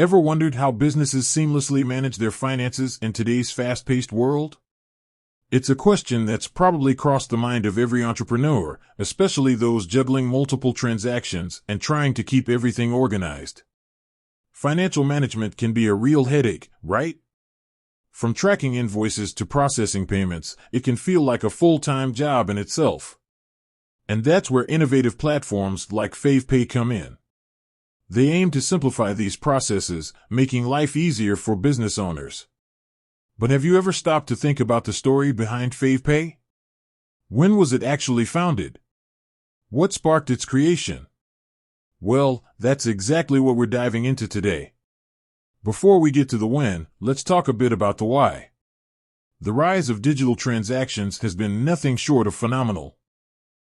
Ever wondered how businesses seamlessly manage their finances in today's fast-paced world? It's a question that's probably crossed the mind of every entrepreneur, especially those juggling multiple transactions and trying to keep everything organized. Financial management can be a real headache, right? From tracking invoices to processing payments, it can feel like a full-time job in itself. And that's where innovative platforms like Favepay come in. They aim to simplify these processes, making life easier for business owners. But have you ever stopped to think about the story behind Favepay? When was it actually founded? What sparked its creation? Well, that's exactly what we're diving into today. Before we get to the when, let's talk a bit about the why. The rise of digital transactions has been nothing short of phenomenal.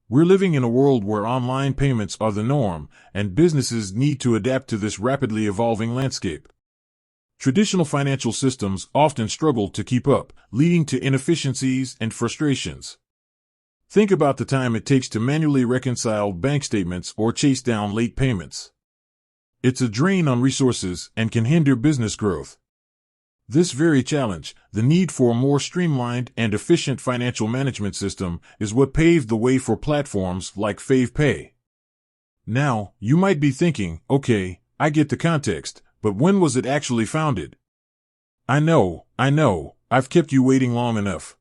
We're living in a world where online payments are the norm, and businesses need to adapt to this rapidly evolving landscape. Traditional financial systems often struggle to keep up, leading to inefficiencies and frustrations. Think about the time it takes to manually reconcile bank statements or chase down late payments. It's a drain on resources and can hinder business growth. This very challenge, the need for a more streamlined and efficient financial management system, is what paved the way for platforms like Favepay. Now, you might be thinking, okay, I get the context, but when was it actually founded? I know, I've kept you waiting long enough.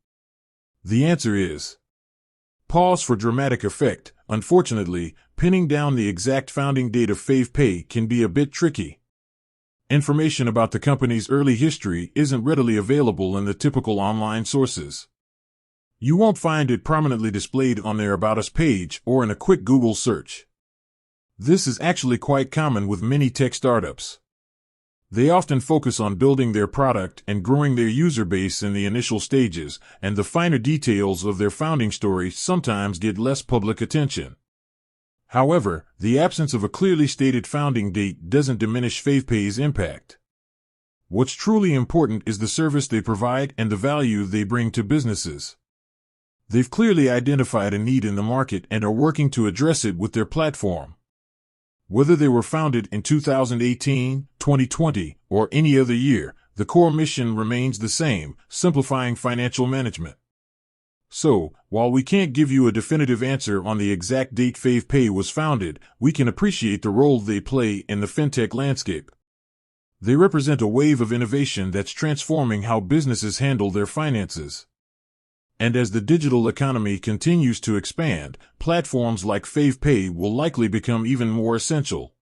The answer is pause for dramatic effect. Unfortunately, pinning down the exact founding date of Favepay can be a bit tricky. Information about the company's early history isn't readily available in the typical online sources. You won't find it prominently displayed on their About Us page or in a quick Google search. This is actually quite common with many tech startups. They often focus on building their product and growing their user base in the initial stages, and the finer details of their founding story sometimes get less public attention. However, the absence of a clearly stated founding date doesn't diminish Favepay's impact. What's truly important is the service they provide and the value they bring to businesses. They've clearly identified a need in the market and are working to address it with their platform. Whether they were founded in 2018, 2020, or any other year, the core mission remains the same: simplifying financial management. So, while we can't give you a definitive answer on the exact date Favepay was founded, we can appreciate the role they play in the fintech landscape. They represent a wave of innovation that's transforming how businesses handle their finances. And as the digital economy continues to expand, platforms like Favepay will likely become even more essential.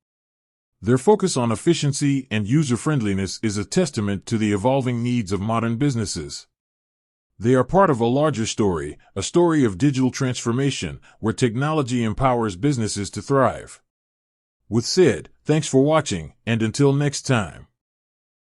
Their focus on efficiency and user-friendliness is a testament to the evolving needs of modern businesses. They are part of a larger story, a story of digital transformation, where technology empowers businesses to thrive. With said, thanks for watching, and until next time.